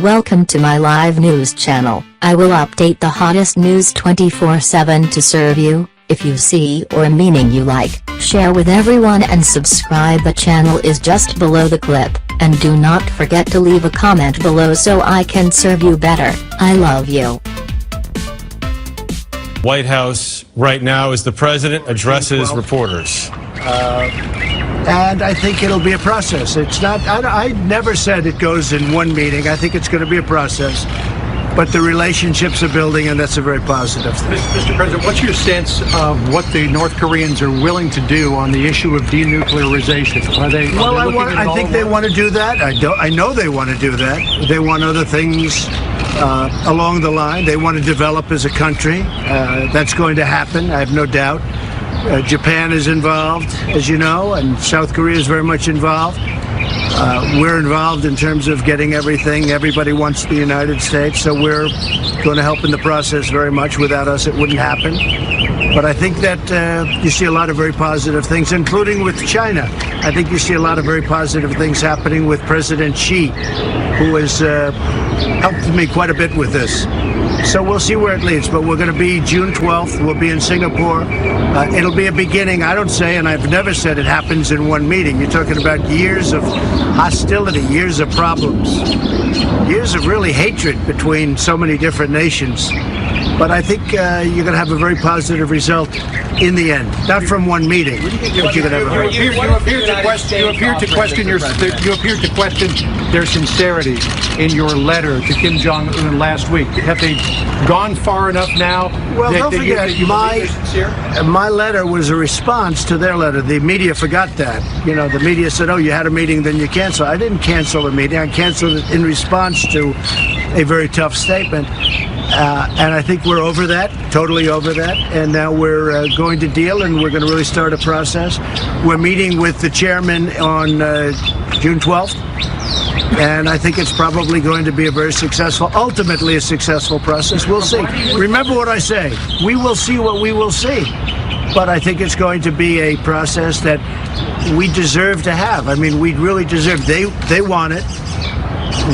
Welcome to my live news channel. I will update the hottest news 24/7 to serve you. If you see or a meaning you like, share with everyone and subscribe. The channel is just below the clip, and do not forget to leave a comment below so I can serve you better. I love you. White House right now as the president addresses reporters. And I think it'll be a process. It's not, I never said it goes in one meeting. I think it's going to be a process. But the relationships are building, and that's a very positive thing. Mr. President, what's your sense of what the North Koreans are willing to do on the issue of denuclearization? I think they want to do that. I know they want to do that. They want other things along the line. They want to develop as a country. That's going to happen, I have no doubt. Japan is involved, as you know, and South Korea is very much involved. We're involved in terms of getting everything. Everybody wants the United States, so we're going to help in the process very much. Without us, it wouldn't happen. But I think that you see a lot of very positive things, including with China. I think you see a lot of very positive things happening with President Xi, who has helped me quite a bit with this. So we'll see where it leads, but we're going to be June 12th. We'll be in Singapore. It'll be a beginning. I don't say, and I've never said it happens in one meeting. You're talking about years of hostility, years of problems, years of really hatred between so many different nations. But I think you're going to have a very positive result in the end. Not from one meeting, but you're going to have You appear to question their sincerity in your letter to Kim Jong Un last week. Have they gone far enough now? Well, don't forget, my letter was a response to their letter. The media forgot that. You know, the media said, oh, you had a meeting, then you canceled. I didn't cancel the meeting. I canceled it in response to a very tough statement. And I think we're over that, totally over that. And now we're going to deal, and we're going to really start a process. We're meeting with the chairman on June 12th. And I think it's probably going to be a very successful, ultimately a successful process. We'll see. Remember what I say. We will see what we will see. But I think it's going to be a process that we deserve to have. I mean, we really deserve. They want it.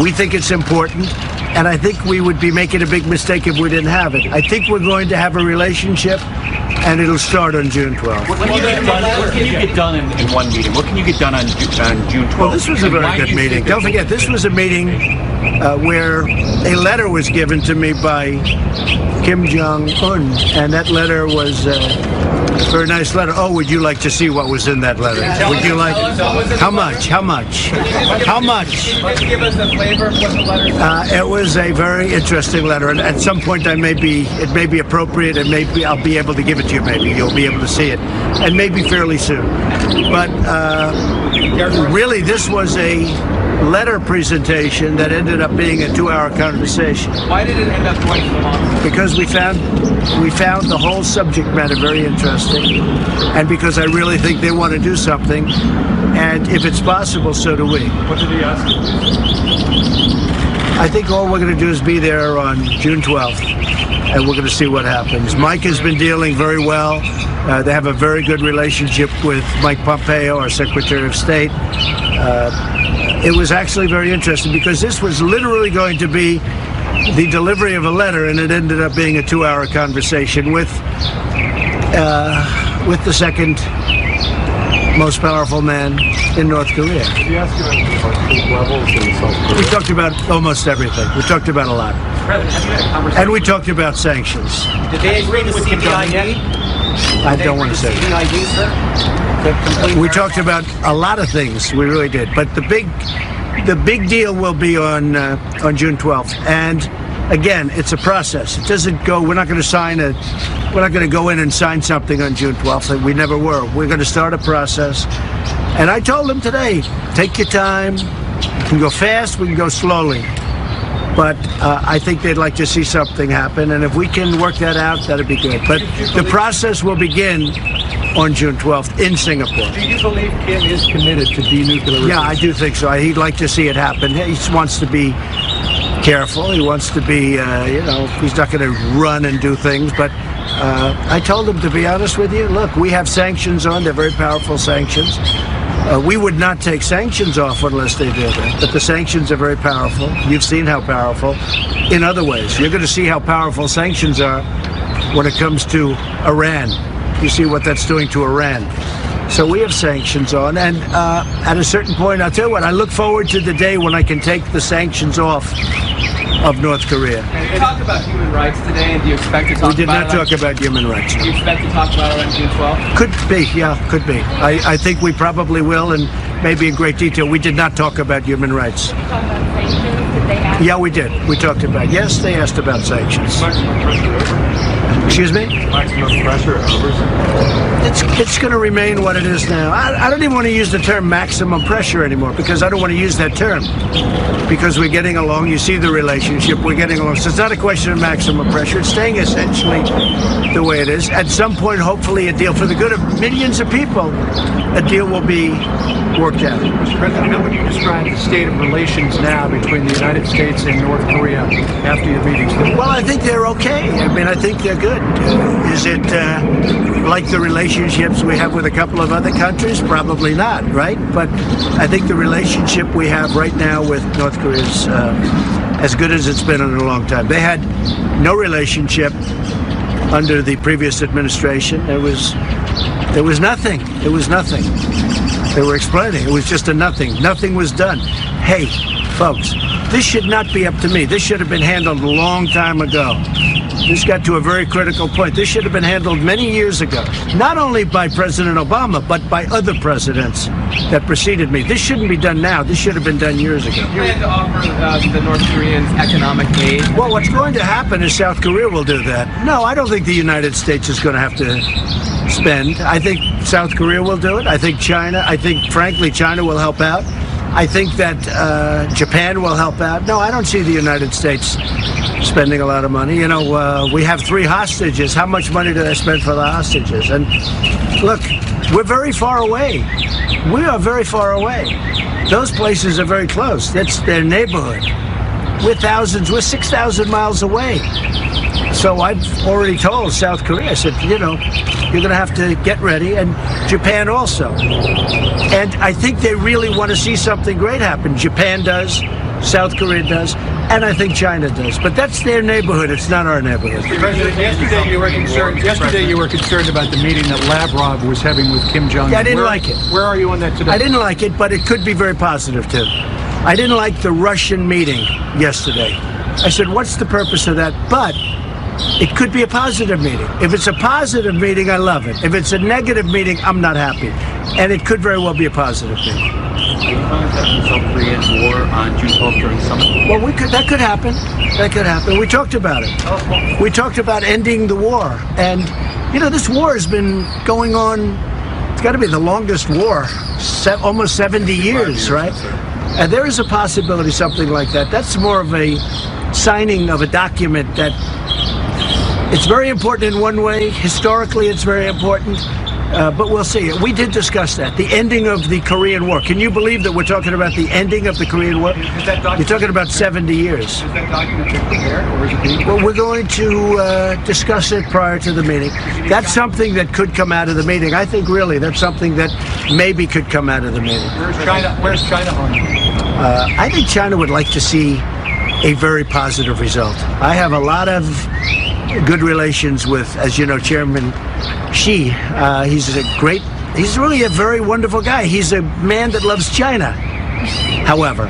We think it's important. And I think we would be making a big mistake if we didn't have it. I think we're going to have a relationship, and it'll start on June 12th. What can you get done in one meeting? What can you get done on June 12th? Well, this was a very good meeting. Don't forget, this was a meeting where a letter was given to me by Kim Jong Un, and that letter was a very nice letter. Oh, would you like to see what was in that letter? Would you like? How much? How much? How much? Can you give us a flavor of what the letter? It was a very interesting letter, and at some point it may be appropriate, and maybe I'll be able to give it to you. Maybe you'll be able to see it, and maybe fairly soon. But really, this was a letter presentation that ended up being a 2-hour conversation. Why did it end up going so long? Because we found the whole subject matter very interesting, and because I really think they want to do something, and if it's possible, so do we. What did he ask? I think all we're going to do is be there on June 12th, and we're going to see what happens. Mike has been dealing very well. They have a very good relationship with Mike Pompeo, our Secretary of State. It was actually very interesting because this was literally going to be the delivery of a letter, and it ended up being a 2-hour conversation with the second most powerful man in North Korea. Did he ask you about troop levels in South Korea? We talked about almost everything. We talked about a lot. President, have you had a conversation? And we talked about sanctions. Did they agree to CBID? I don't want to say that. CBID, sir? We talked about a lot of things. We really did. But the big deal will be on June 12th. And again, it's a process. It doesn't go. We're not going to go in and sign something on June 12th. We never were. We're going to start a process. And I told them today, take your time. We can go fast. We can go slowly. But I think they'd like to see something happen. And if we can work that out, that'd be good. But the process will begin on June 12th in Singapore. Do you believe Kim is committed to denuclearization? Yeah, I do think so. He'd like to see it happen. He wants to be careful. He wants to be, he's not going to run and do things. But I told him, to be honest with you, look, we have sanctions on. They're very powerful sanctions. We would not take sanctions off unless they did it. But the sanctions are very powerful. You've seen how powerful in other ways. You're going to see how powerful sanctions are when it comes to Iran. You see what that's doing to Iran. So we have sanctions on, and at a certain point, I'll tell you what, I look forward to the day when I can take the sanctions off of North Korea. And talk about human rights today, and do you expect to talk about it? We did not talk about human rights. Do you expect to talk about it on June 12th? Could be, yeah, could be. I think we probably will, and maybe in great detail. We did not talk about human rights. Did you talk about sanctions? Did they ask? Yeah, we did. We talked about, yes, they asked about sanctions. Excuse me? Maximum pressure over. It's going to remain what it is now. I don't even want to use the term maximum pressure anymore because I don't want to use that term. Because we're getting along. You see the relationship. We're getting along. So it's not a question of maximum pressure. It's staying essentially the way it is. At some point, hopefully, a deal for the good of millions of people, a deal will be worked out. Mr. President, how would you describe the state of relations now between the United States and North Korea after your meetings? Well, I think they're okay. I mean, I think they're good. Is it like the relationships we have with a couple of other countries? Probably not, right? But I think the relationship we have right now with North Korea is as good as it's been in a long time. They had no relationship under the previous administration. There was nothing. It was nothing. They were explaining. It was just a nothing. Nothing was done. Hey, folks, this should not be up to me. This should have been handled a long time ago. This got to a very critical point. This should have been handled many years ago, not only by President Obama, but by other presidents that preceded me. This shouldn't be done now. This should have been done years ago. Do you plan to offer the North Koreans economic aid? Well, what's going to happen is South Korea will do that. No, I don't think the United States is going to have to spend. I think South Korea will do it. I think China, frankly, China will help out. I think that Japan will help out. No, I don't see the United States spending a lot of money. You know, we have 3 hostages. How much money did I spend for the hostages? And look, we're very far away. We are very far away. Those places are very close. That's their neighborhood. We're 6,000 miles away. So I've already told South Korea, I said, you know, you're going to have to get ready, and Japan also. And I think they really want to see something great happen. Japan does, South Korea does, and I think China does. But that's their neighborhood. It's not our neighborhood. President, yesterday you were concerned about the meeting that Lavrov was having with Kim Jong Un. Yeah, I didn't like it. Where are you on that today? I didn't like it, but it could be very positive, too. I didn't like the Russian meeting yesterday. I said, what's the purpose of that? But it could be a positive meeting. If it's a positive meeting, I love it. If it's a negative meeting, I'm not happy. And it could very well be a positive meeting. Are you planning to have South Korean war on June 12th during summit? Well, that could happen. That could happen. We talked about it. We talked about ending the war. And, you know, this war has been going on, it's got to be the longest war, almost 70 years, right? And there is a possibility something like that. That's more of a signing of a document that it's very important in one way. Historically, it's very important. But we'll see. We did discuss that. The ending of the Korean War. Can you believe that we're talking about the ending of the Korean War? You're talking about 70 years. Is that document been prepared, or is it being Well, we're going to discuss it prior to the meeting. That's something that could come out of the meeting. I think really that's something that maybe could come out of the meeting. Where's China on it? I think China would like to see a very positive result. I have a lot of good relations with, as you know, Chairman Xi. He's really a very wonderful guy. He's a man that loves China. However,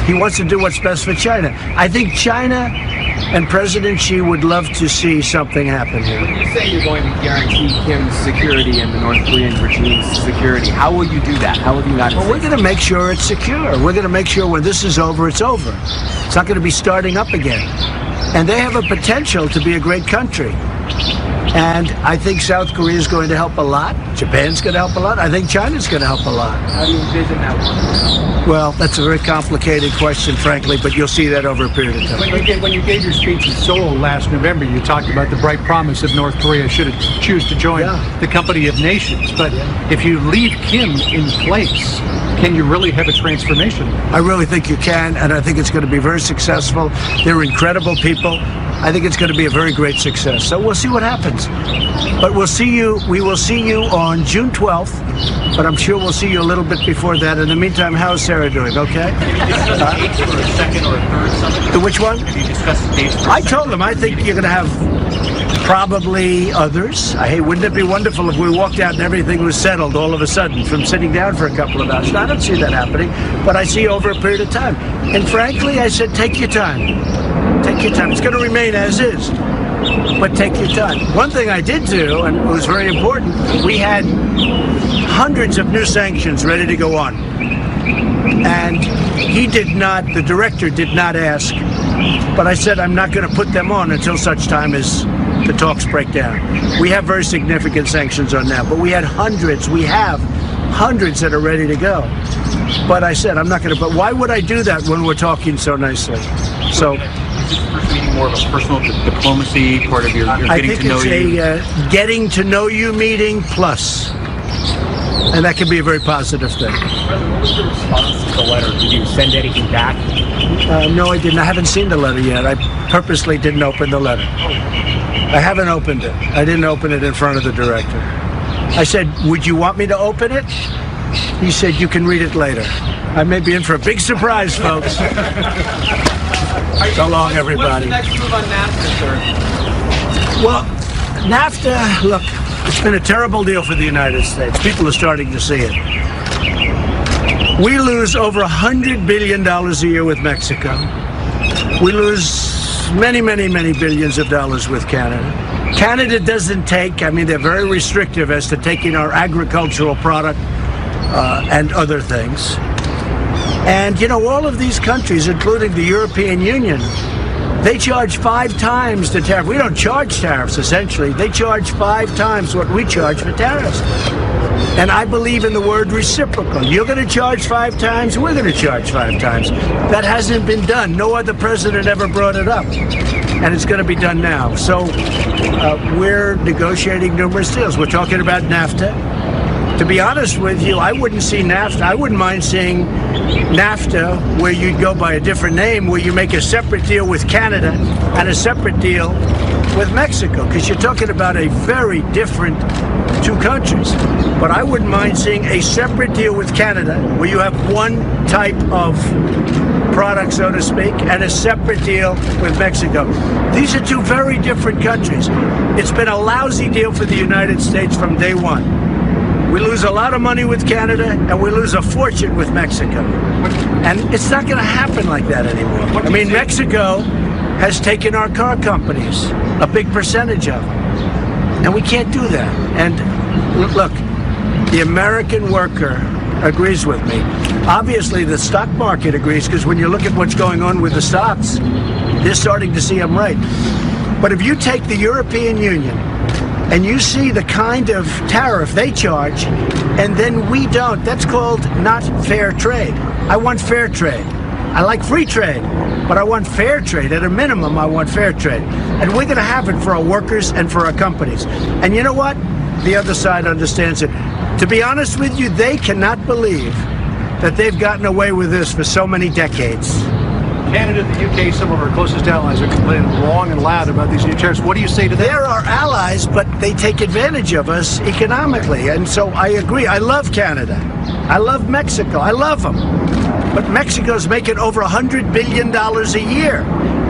he wants to do what's best for China. I think China and President Xi would love to see something happen here. When you say you're going to guarantee Kim's security and the North Korean regime's security, how will you do that? How will the United Well, States? we're going to make sure it's secure. We're going to make sure when this is over, it's over. It's not going to be starting up again. And they have a potential to be a great country. And I think South Korea is going to help a lot. Japan's going to help a lot. I think China's going to help a lot. How do you envision that one? Well, that's a very complicated question, frankly, but you'll see that over a period of time. When you gave your speech in Seoul last November, you talked about the bright promise of North Korea should it choose to join the company of nations. But if you leave Kim in place, can you really have a transformation? I really think you can, and I think it's going to be very successful. They're incredible people. I think it's going to be a very great success. So we'll see what happens. But we will see you on June 12th, but I'm sure we'll see you a little bit before that. In the meantime, how's Sarah doing? Okay? Have you discussed dates for a second or a third summit? The which one? Have you discussed dates for a I second? told them I think you're going to have probably others. Hey, wouldn't it be wonderful if we walked out and everything was settled all of a sudden from sitting down for a couple of hours? I don't see that happening, but I see over a period of time. And frankly, I said, take your time. Take your time. It's going to remain as is, but take your time. One thing I did do, and it was very important, we had hundreds of new sanctions ready to go on. And the director did not ask, but I said I'm not going to put them on until such time as the talks break down. We have very significant sanctions on now, but we have hundreds that are ready to go. But I said I'm not going to, but why would I do that when we're talking so nicely? So Is this first meeting more of a personal diplomacy, part of your I getting think to know you? it's a getting to know you meeting plus. And that can be a very positive thing. What was your response to the letter? Did you send anything back? No, I didn't. I haven't seen the letter yet. I purposely didn't open the letter. I haven't opened it. I didn't open it in front of the director. I said, would you want me to open it? He said, you can read it later. I may be in for a big surprise, folks. So long, everybody. What's the next move on NAFTA, sir? Well, NAFTA, look, it's been a terrible deal for the United States. People are starting to see it. We lose over $100 billion a year with Mexico. We lose many, many, many billions of dollars with Canada. Canada doesn't take, they're very restrictive as to taking our agricultural product and other things. And, all of these countries, including the European Union, they charge 5 times the tariff. We don't charge tariffs, essentially. They charge 5 times what we charge for tariffs. And I believe in the word reciprocal. You're going to charge 5 times, we're going to charge 5 times. That hasn't been done. No other president ever brought it up. And it's going to be done now. So we're negotiating numerous deals. We're talking about NAFTA. To be honest with you, I wouldn't see NAFTA. I wouldn't mind seeing NAFTA where you'd go by a different name, where you make a separate deal with Canada and a separate deal with Mexico, because you're talking about a very different 2 countries. But I wouldn't mind seeing a separate deal with Canada where you have one type of product, so to speak, and a separate deal with Mexico. These are 2 very different countries. It's been a lousy deal for the United States from day one. We lose a lot of money with Canada, and we lose a fortune with Mexico. And it's not going to happen like that anymore. Mexico has taken our car companies, a big percentage of them. And we can't do that. And look, the American worker agrees with me. Obviously, the stock market agrees, because when you look at what's going on with the stocks, they're starting to see I'm right. But if you take the European Union, and you see the kind of tariff they charge, and then we don't, that's called not fair trade. I want fair trade. I like free trade, but I want fair trade. At a minimum, I want fair trade. And we're going to have it for our workers and for our companies. And you know what? The other side understands it. To be honest with you, they cannot believe that they've gotten away with this for so many decades. Canada, the UK, some of our closest allies are complaining long and loud about these new tariffs. What do you say to that? They're our allies, but they take advantage of us economically. And so I agree. I love Canada. I love Mexico. I love them. But Mexico's making over $100 billion a year.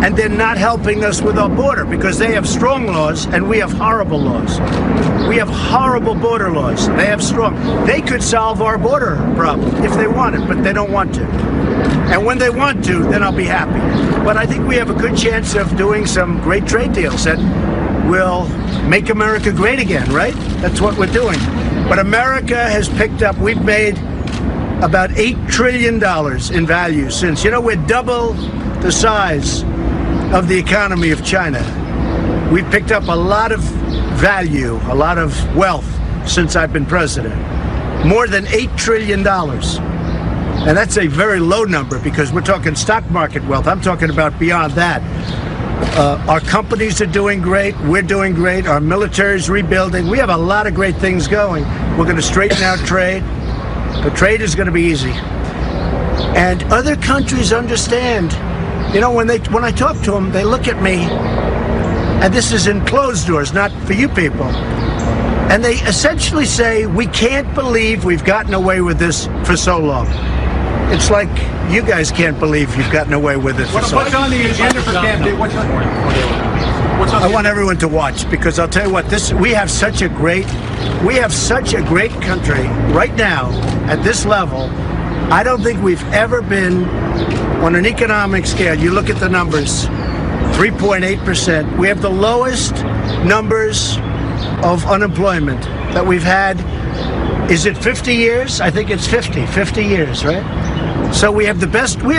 And they're not helping us with our border because they have strong laws and we have horrible laws. We have horrible border laws. They have strong. They could solve our border problem if they wanted, but they don't want to. And when they want to, then I'll be happy. But I think we have a good chance of doing some great trade deals that will make America great again, right? That's what we're doing. But America has picked up, we've made about $8 trillion in value since, we're double the size of the economy of China. We've picked up a lot of value, a lot of wealth since I've been president. More than $8 trillion. And that's a very low number because we're talking stock market wealth. I'm talking about beyond that. Our companies are doing great. We're doing great. Our military is rebuilding. We have a lot of great things going. We're going to straighten out trade. The trade is going to be easy. And other countries understand. You know, when I talk to them, they look at me, and this is in closed doors, not for you people. And they essentially say, we can't believe we've gotten away with this for so long. It's like you guys can't believe you've gotten away with it for so long. What's on the agenda for Camp David? What's on I want everyone to watch because I'll tell you what, we have such a great country right now at this level. I don't think we've ever been on an economic scale. You look at the numbers, 3.8%. We have the lowest numbers of unemployment that we've had. Is it 50 years? I think it's 50 years, right? So we have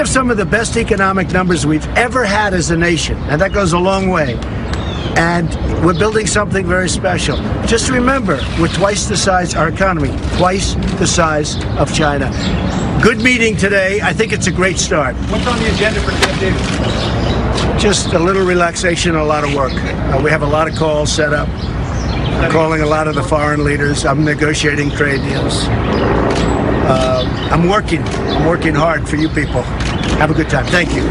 some of the best economic numbers we've ever had as a nation, and that goes a long way. And we're building something very special. Just remember, we're twice the size, our economy, twice the size of China. Good meeting today. I think it's a great start. What's on the agenda for Camp David? Just a little relaxation, a lot of work. We have a lot of calls set up. I'm calling a lot of the foreign leaders. I'm negotiating trade deals. I'm working hard for you people. Have a good time. Thank you.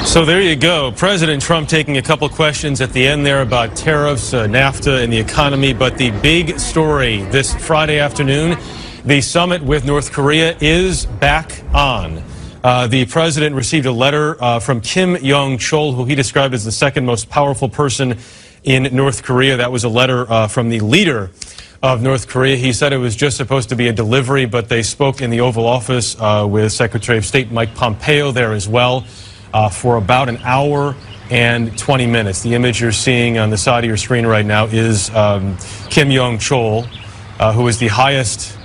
So there you go. President Trump taking a couple questions at the end there about tariffs, NAFTA, and the economy. But the big story this Friday afternoon, the summit with North Korea is back on. The president received a letter from Kim Jong-chol, who he described as the second most powerful person in North Korea. That was a letter from the leader of North Korea. He said it was just supposed to be a delivery, but they spoke in the Oval Office with Secretary of State Mike Pompeo there as well for about an hour and 20 minutes. The image you're seeing on the side of your screen right now is Kim Jong-chol, who is the highest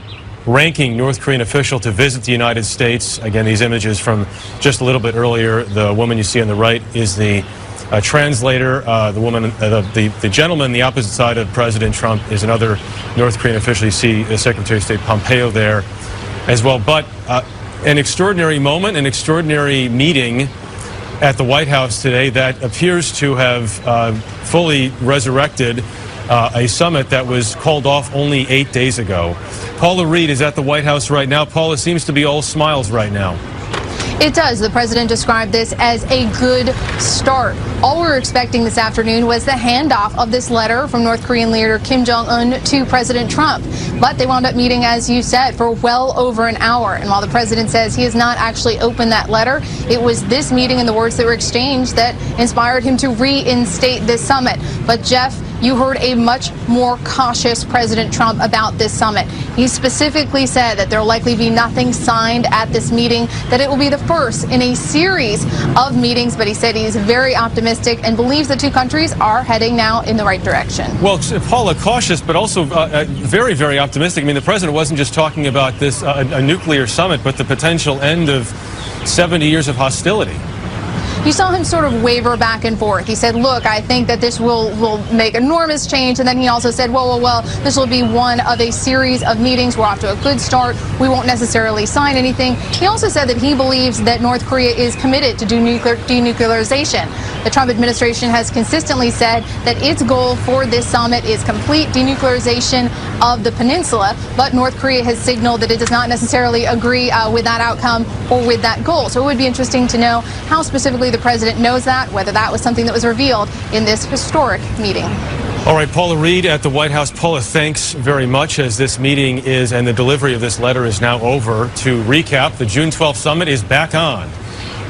ranking North Korean official to visit the United States. Again, these images from just a little bit earlier. The woman you see on the right is the translator. The gentleman on the opposite side of President Trump is another North Korean official. You see Secretary of State Pompeo there as well. But an extraordinary moment, an extraordinary meeting at the White House today that appears to have fully resurrected a summit that was called off only 8 days ago. Paula Reed is at the White House right now. Paula, seems to be all smiles right now. It does. The president described this as a good start. All we were expecting this afternoon was the handoff of this letter from North Korean leader Kim Jong Un to President Trump. But they wound up meeting, as you said, for well over an hour. And while the president says he has not actually opened that letter, it was this meeting and the words that were exchanged that inspired him to reinstate this summit. But Jeff, you heard a much more cautious President Trump about this summit. He specifically said that there will likely be nothing signed at this meeting, that it will be the first in a series of meetings, but he said he's very optimistic and believes the two countries are heading now in the right direction. Well, Paula, cautious, but also very, very optimistic. I mean, the president wasn't just talking about this, a nuclear summit, but the potential end of 70 years of hostility. You saw him sort of waver back and forth. He said, look, I think that this will make enormous change. And then he also said, well, this will be one of a series of meetings. We're off to a good start. We won't necessarily sign anything. He also said that he believes that North Korea is committed to denuclearization. The Trump administration has consistently said that its goal for this summit is complete denuclearization of the peninsula. But North Korea has signaled that it does not necessarily agree with that outcome or with that goal. So it would be interesting to know how specifically the president knows that, whether that was something that was revealed in this historic meeting. All right, Paula Reed at the White House. Paula, thanks very much, as this meeting is and the delivery of this letter is now over. To recap, the June 12th summit is back on.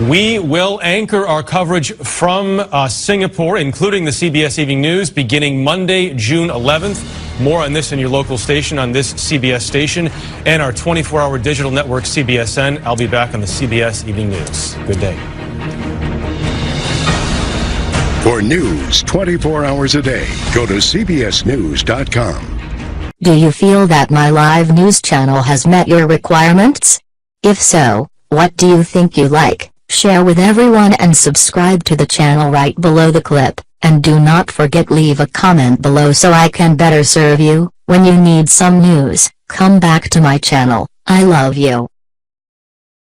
We will anchor our coverage from Singapore, including the CBS Evening News, beginning Monday, June 11th. More on this in your local station, on this CBS station, and our 24-hour digital network, CBSN. I'll be back on the CBS Evening News. Good day. For news 24 hours a day, go to cbsnews.com. Do you feel that my live news channel has met your requirements? If so, what do you think you like? Share with everyone and subscribe to the channel right below the clip. and do not forget leave a comment below so I can better serve you. When you need some news, come back to my channel. I love you.